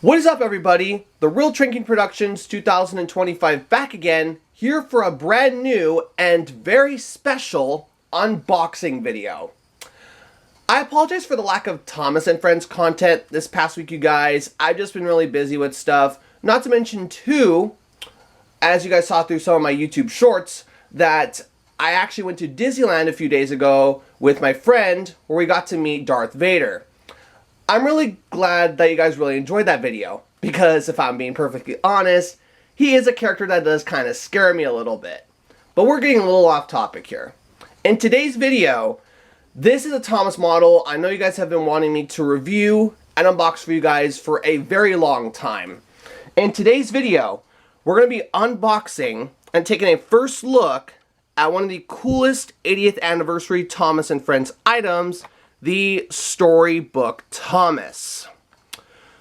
What is up, everybody? The Real Drinking Productions 2025 back again, here for a brand new and very special unboxing video. I apologize for the lack of Thomas and Friends content this past week, you guys. I've just been really busy with stuff. Not to mention, too, as you guys saw through some of my YouTube shorts, that I actually went to Disneyland a few days ago with my friend, where we got to meet Darth Vader. I'm really glad that you guys really enjoyed that video, because if I'm being perfectly honest, he is a character that does kind of scare me a little bit. But we're getting a little off topic here. In today's video, this is a Thomas model I know you guys have been wanting me to review and unbox for you guys for a very long time. In today's video, we're going to be unboxing and taking a first look at one of the coolest 80th anniversary Thomas and Friends items, the Storybook Thomas.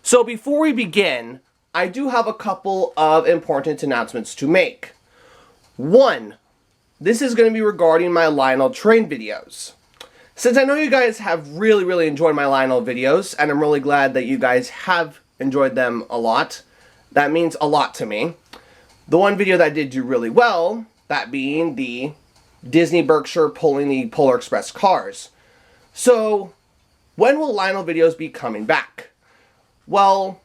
So before we begin, I do have a couple of important announcements to make. One, this is going to be regarding my Lionel train videos. Since I know you guys have really enjoyed my Lionel videos, and I'm really glad that you guys have enjoyed them a lot, that means a lot to me. The one video that did do really well, that being the Disney Berkshire pulling the Polar Express cars. So, when will Lionel videos be coming back? Well,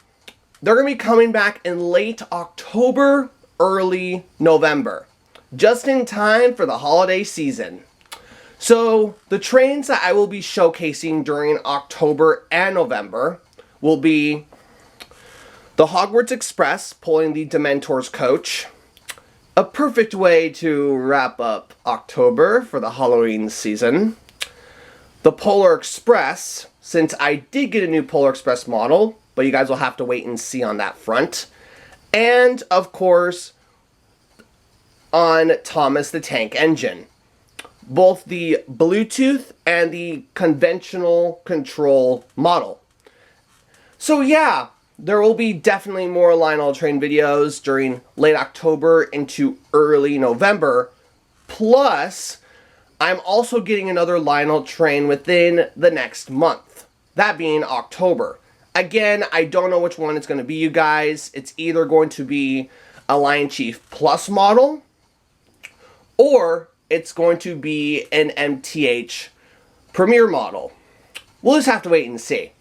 they're going to be coming back in late October, early November. Just in time for the holiday season. So, the trains that I will be showcasing during October and November will be the Hogwarts Express pulling the Dementor's coach. A perfect way to wrap up October for the Halloween season. The Polar Express, since I did get a new Polar Express model, but you guys will have to wait and see on that front. And, of course, on Thomas the Tank Engine. Both the Bluetooth and the conventional control model. So yeah, there will be definitely more Lionel train videos during late October into early November. Plus, I'm also getting another Lionel train within the next month. That being October. Again, I don't know which one it's going to be, you guys. It's either going to be a Lion Chief Plus model, or it's going to be an MTH Premier model. We'll just have to wait and see.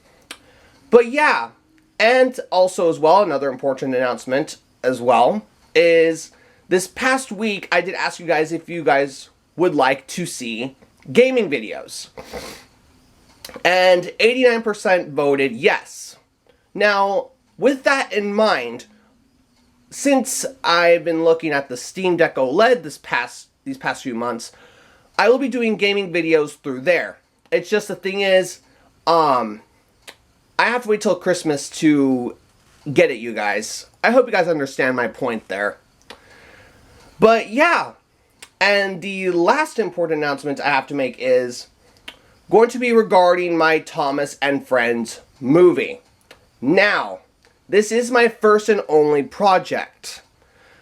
But yeah, and also as well, another important announcement as well, is this past week I did ask you guys if you guys would like to see gaming videos. And 89% voted yes. Now, with that in mind, since I've been looking at the Steam Deck OLED these past few months, I will be doing gaming videos through there. It's just the thing is, I have to wait till Christmas to get it, you guys. I hope you guys understand my point there. But yeah, and the last important announcement I have to make is going to be regarding my Thomas and Friends movie. Now, this is my first and only project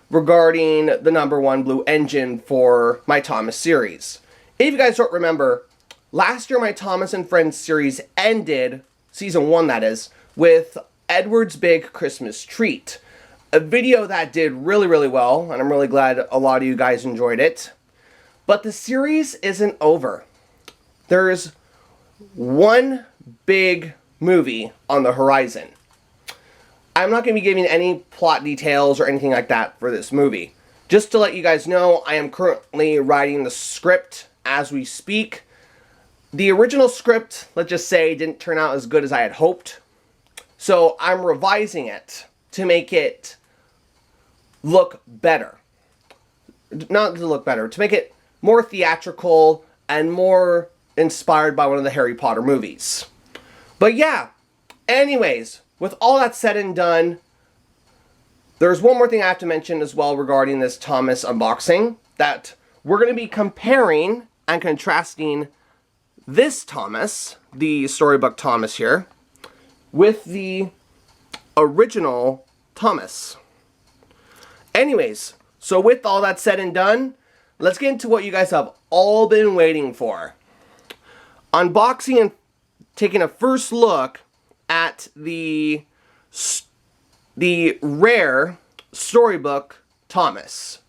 regarding the #1 Blue Engine for my Thomas series. If you guys don't remember, last year my Thomas and Friends series ended, season 1 that is, with Edward's Big Christmas Treat. A video that did really well, and I'm really glad a lot of you guys enjoyed it. But the series isn't over. There's one big movie on the horizon. I'm not going to be giving any plot details or anything like that for this movie. Just to let you guys know, I am currently writing the script as we speak. The original script, let's just say, didn't turn out as good as I had hoped. So I'm revising it to make it look better. Not to look better, to make it more theatrical and more inspired by one of the Harry Potter movies. But yeah, anyways, with all that said and done, there's one more thing I have to mention as well regarding this Thomas unboxing, that we're going to be comparing and contrasting this Thomas, the Storybook Thomas here, with the original Thomas. Anyways, so with all that said and done, let's get into what you guys have all been waiting for. Unboxing and taking a first look at the the rare storybook Thomas.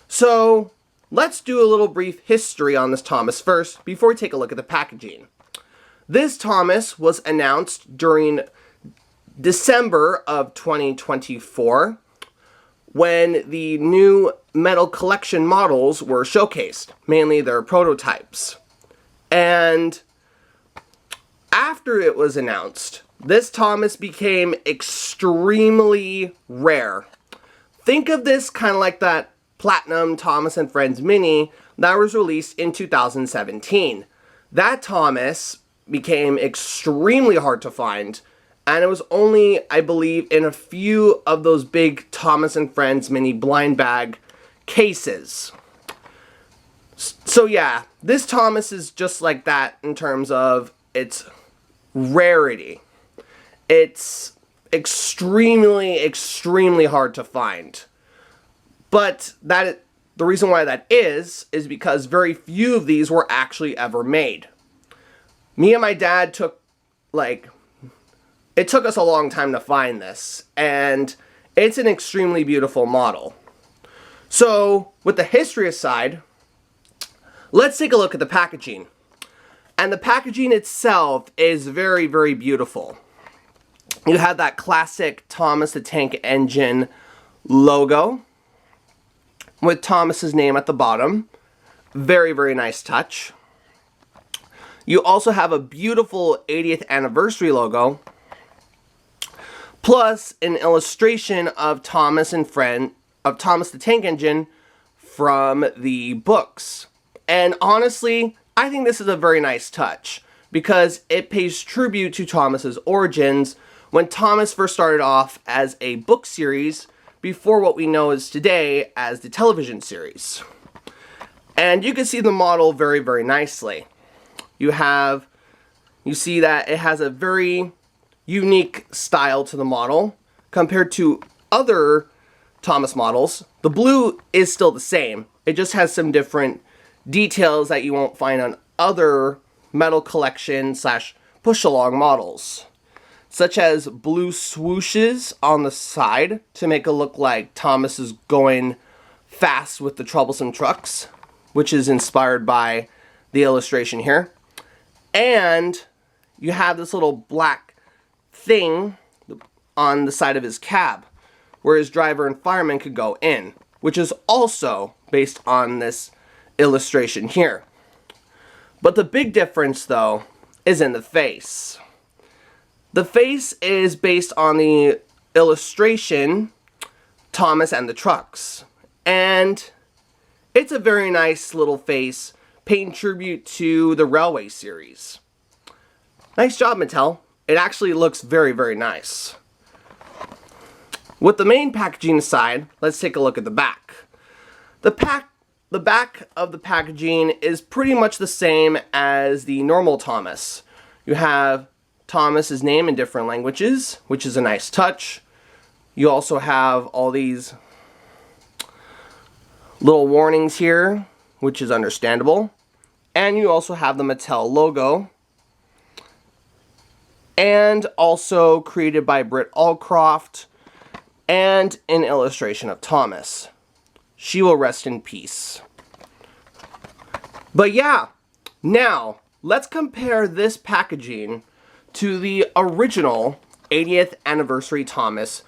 So let's do a little brief history on this Thomas first before we take a look at the packaging. This Thomas was announced during December of 2024 when the new metal collection models were showcased, mainly their prototypes. And after it was announced, this Thomas became extremely rare. Think of this kind of like that Platinum Thomas and Friends Mini that was released in 2017. That Thomas became extremely hard to find, and it was only, I believe, in a few of those big Thomas and Friends Mini blind bag cases. So yeah, this Thomas is just like that in terms of its rarity. It's extremely, extremely hard to find. But the reason why that is because very few of these were actually ever made. Me and my dad it took us a long time to find this, and it's an extremely beautiful model. So, with the history aside, let's take a look at the packaging. And the packaging itself is very, very beautiful. You have that classic Thomas the Tank Engine logo with Thomas's name at the bottom. Very, very nice touch. You also have a beautiful 80th anniversary logo, plus an illustration of Thomas the Tank Engine from the books. And honestly, I think this is a very nice touch because it pays tribute to Thomas's origins when Thomas first started off as a book series before what we know as today as the television series. And you can see the model very, very nicely. You see that it has a very unique style to the model compared to other Thomas models. The blue is still the same. It just has some different details that you won't find on other metal collection / push-along models, such as blue swooshes on the side to make it look like Thomas is going fast with the troublesome trucks, which is inspired by the illustration here. And you have this little black thing on the side of his cab where his driver and fireman could go in, which is also based on this illustration here. But the big difference, though, is in the face. The face is based on the illustration Thomas and the Trucks, and it's a very nice little face paying tribute to the Railway series. Nice job, Mattel. It actually looks very, very nice. With the main packaging aside, let's take a look at the back. The back of the packaging is pretty much the same as the normal Thomas. You have Thomas's name in different languages, which is a nice touch. You also have all these little warnings here, which is understandable. And you also have the Mattel logo. And also created by Britt Allcroft, and an illustration of Thomas. She will rest in peace. But yeah, now let's compare this packaging to the original 80th anniversary Thomas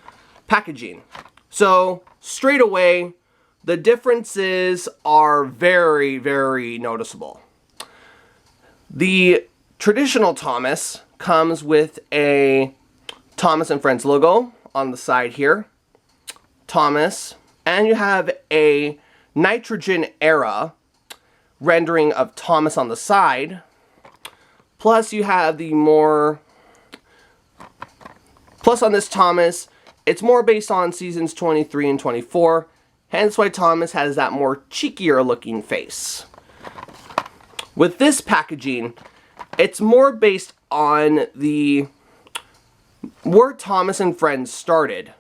packaging. So straight away, the differences are very, very noticeable. The traditional Thomas comes with a Thomas and Friends logo on the side here, Thomas, and you have a nitrogen era rendering of Thomas on the side, plus you have plus on this Thomas, it's more based on seasons 23 and 24, hence why Thomas has that more cheekier looking face. With this packaging, it's more based on where Thomas and Friends started.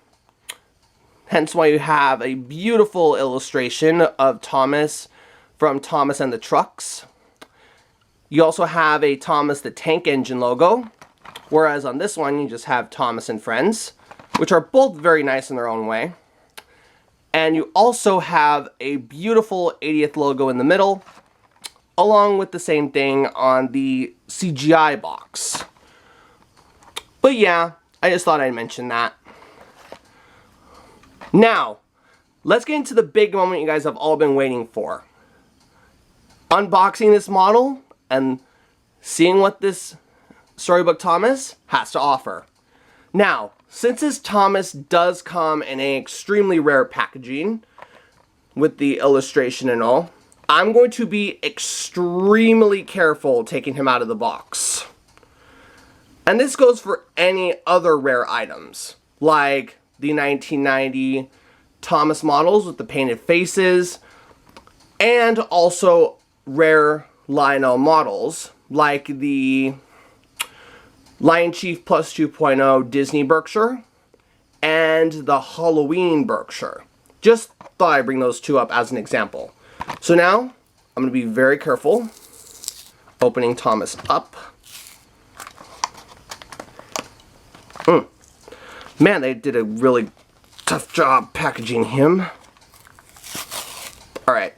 Hence why you have a beautiful illustration of Thomas from Thomas and the Trucks. You also have a Thomas the Tank Engine logo, whereas on this one you just have Thomas and Friends. which are both very nice in their own way. And you also have a beautiful 80th logo in the middle, along with the same thing on the CGI box. But yeah, I just thought I'd mention that. Now, let's get into the big moment you guys have all been waiting for. Unboxing this model and seeing what this Storybook Thomas has to offer. Now, since this Thomas does come in an extremely rare packaging, with the illustration and all, I'm going to be extremely careful taking him out of the box. And this goes for any other rare items, like the 1990 Thomas models with the painted faces, and also rare Lionel models, like the Lion Chief Plus 2.0 Disney Berkshire, and the Halloween Berkshire. Just thought I'd bring those two up as an example. So now, I'm going to be very careful opening Thomas up. Man, they did a really tough job packaging him. Alright,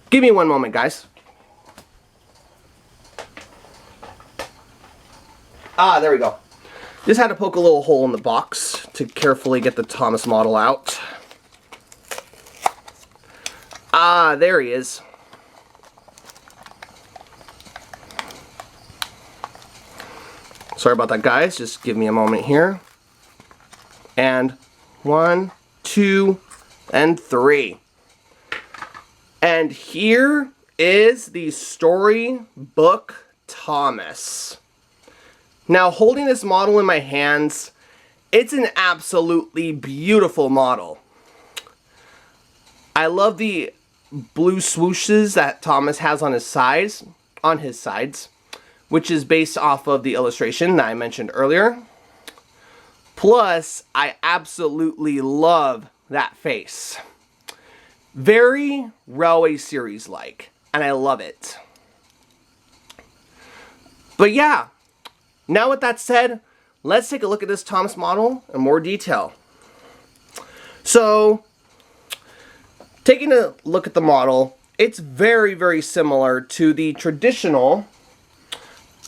give me one moment, guys. Ah, there we go. Just had to poke a little hole in the box to carefully get the Thomas model out. Ah, there he is. Sorry about that, guys. Just give me a moment here. And 1, 2, and 3. And here is the Storybook Thomas. Now, holding this model in my hands, it's an absolutely beautiful model. I love the blue swooshes that Thomas has on his sides, which is based off of the illustration that I mentioned earlier. Plus, I absolutely love that face. Very Railway Series-like, and I love it. But yeah, now with that said, let's take a look at this Thomas model in more detail. So, taking a look at the model, it's very, very similar to the traditional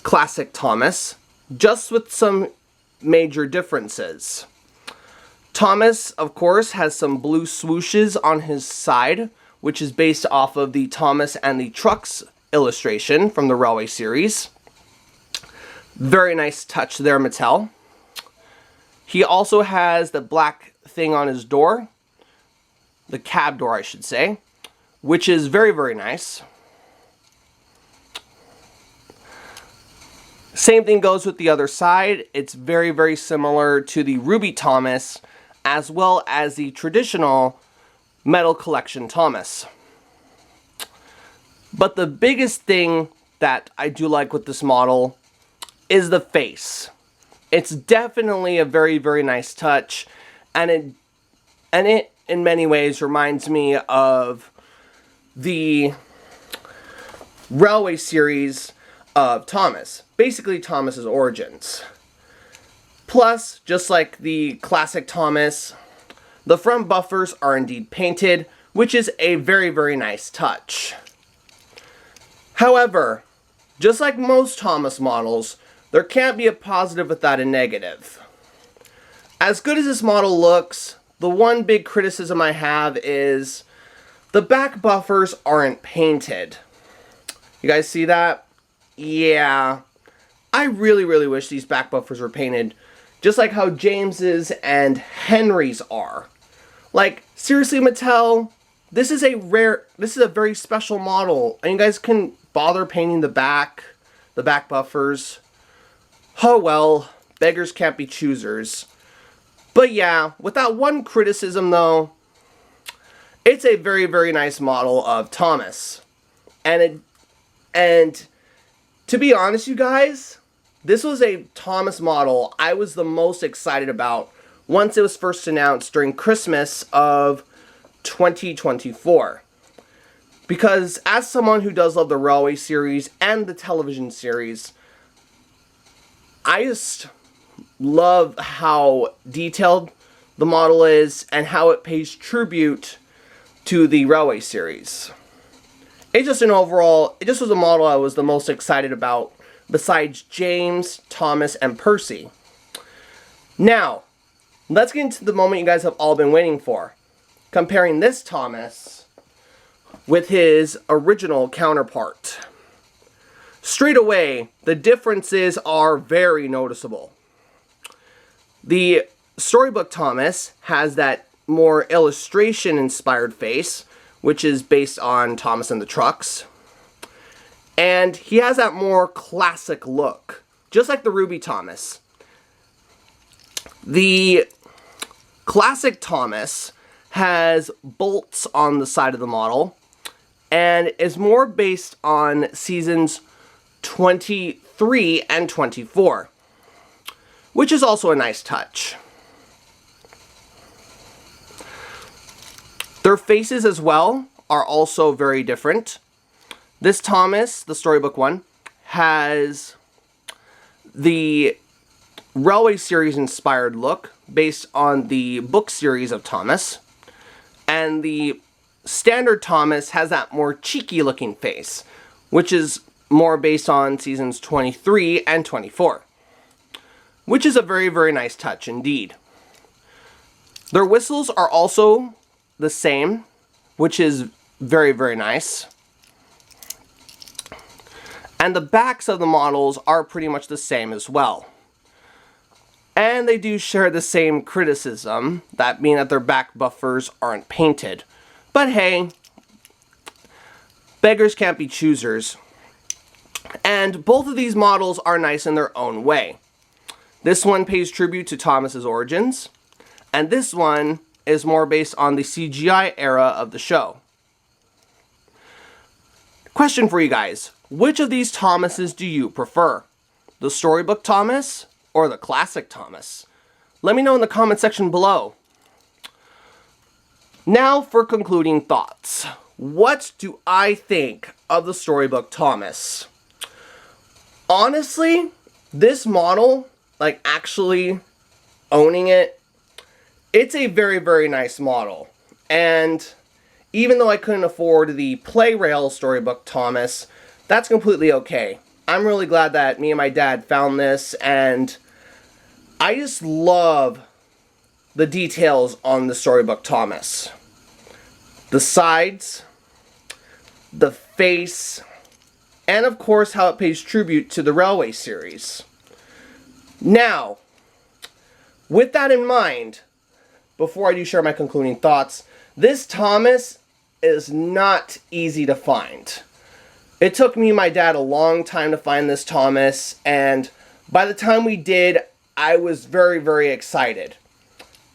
classic Thomas, just with some major differences. Thomas, of course, has some blue swooshes on his side, which is based off of the Thomas and the Trucks illustration from the Railway series. Very nice touch there, Mattel. He also has the black thing on his door, the cab door, I should say, which is very, very nice. Same thing goes with the other side. It's very, very similar to the Ruby Thomas, as well as the traditional Metal Collection Thomas. But the biggest thing that I do like with this model is the face. It's definitely a very, very nice touch, and it in many ways reminds me of the Railway series of Thomas. Basically Thomas's origins. Plus, just like the classic Thomas, the front buffers are indeed painted, which is a very, very nice touch. However, just like most Thomas models, there can't be a positive without a negative. As good as this model looks, the one big criticism I have is the back buffers aren't painted. You guys see that? Yeah. I really, really wish these back buffers were painted just like how James's and Henry's are. Like, seriously, Mattel, this is a very special model, and you guys can bother painting the back buffers. Oh well, beggars can't be choosers. But yeah, without one criticism though, it's a very, very nice model of Thomas. And to be honest, you guys, this was a Thomas model I was the most excited about once it was first announced during Christmas of 2024. Because as someone who does love the Railway series and the television series, I just love how detailed the model is and how it pays tribute to the Railway series. It's just an overall, it just was a model I was the most excited about besides James, Thomas, and Percy. Now, let's get into the moment you guys have all been waiting for. Comparing this Thomas with his original counterpart. Straight away, the differences are very noticeable. The storybook Thomas has that more illustration-inspired face, which is based on Thomas and the Trucks. And he has that more classic look, just like the Ruby Thomas. The classic Thomas has bolts on the side of the model and is more based on seasons 23 and 24, which is also a nice touch. Their faces as well are also very different. This Thomas, the storybook one, has the Railway series inspired look based on the book series of Thomas, and the standard Thomas has that more cheeky looking face, which is more based on seasons 23 and 24, which is a very, very nice touch indeed. Their whistles are also the same, which is very, very nice. And the backs of the models are pretty much the same as well. And they do share the same criticism, that being that their back buffers aren't painted. But hey, beggars can't be choosers. And both of these models are nice in their own way. This one pays tribute to Thomas's origins, and this one is more based on the CGI era of the show. Question for you guys. Which of these Thomases do you prefer? The storybook Thomas or the classic Thomas? Let me know in the comment section below. Now for concluding thoughts. What do I think of the storybook Thomas? Honestly, this model, like actually owning it, it's a very, very nice model. And even though I couldn't afford the Play Rail storybook Thomas, that's completely okay. I'm really glad that me and my dad found this, and I just love the details on the storybook Thomas. The sides, the face, and of course how it pays tribute to the Railway series. Now, with that in mind, before I do share my concluding thoughts, this Thomas is not easy to find. It took me and my dad a long time to find this Thomas, and by the time we did, I was very, very excited.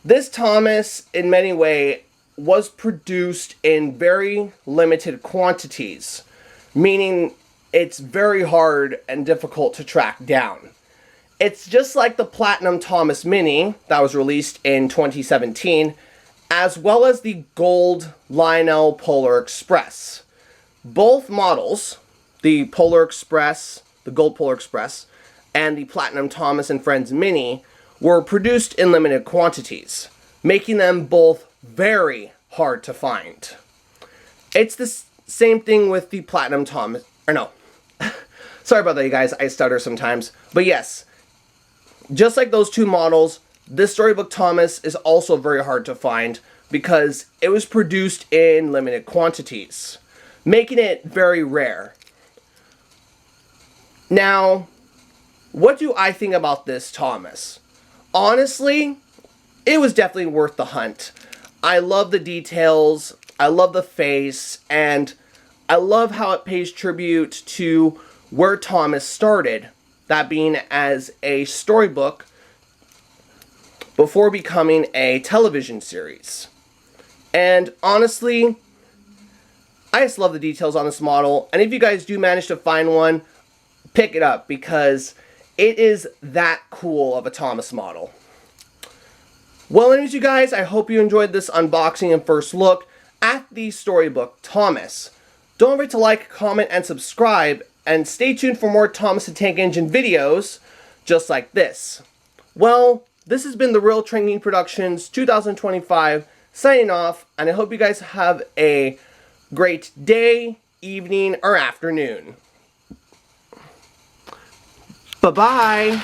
This Thomas, in many ways, was produced in very limited quantities, meaning it's very hard and difficult to track down. It's just like the Platinum Thomas Mini that was released in 2017, as well as the Gold Lionel Polar Express. Both models, the Polar Express, the Gold Polar Express, and the Platinum Thomas and Friends Mini, were produced in limited quantities, making them both very hard to find. It's the same thing with the Platinum Thomas, or no, sorry about that you guys, I stutter sometimes, but yes, just like those two models, this storybook Thomas is also very hard to find because it was produced in limited quantities, making it very rare. Now, what do I think about this Thomas? Honestly, it was definitely worth the hunt. I love the details, I love the face, and I love how it pays tribute to where Thomas started, that being as a storybook before becoming a television series. And honestly, I just love the details on this model, and if you guys do manage to find one, pick it up because it is that cool of a Thomas model. Well, anyways, you guys, I hope you enjoyed this unboxing and first look at the storybook Thomas. Don't forget to like, comment, and subscribe, and stay tuned for more Thomas the Tank Engine videos just like this. Well, this has been the Real Trinking Productions 2025 signing off, and I hope you guys have a great day, evening, or afternoon. Bye-bye.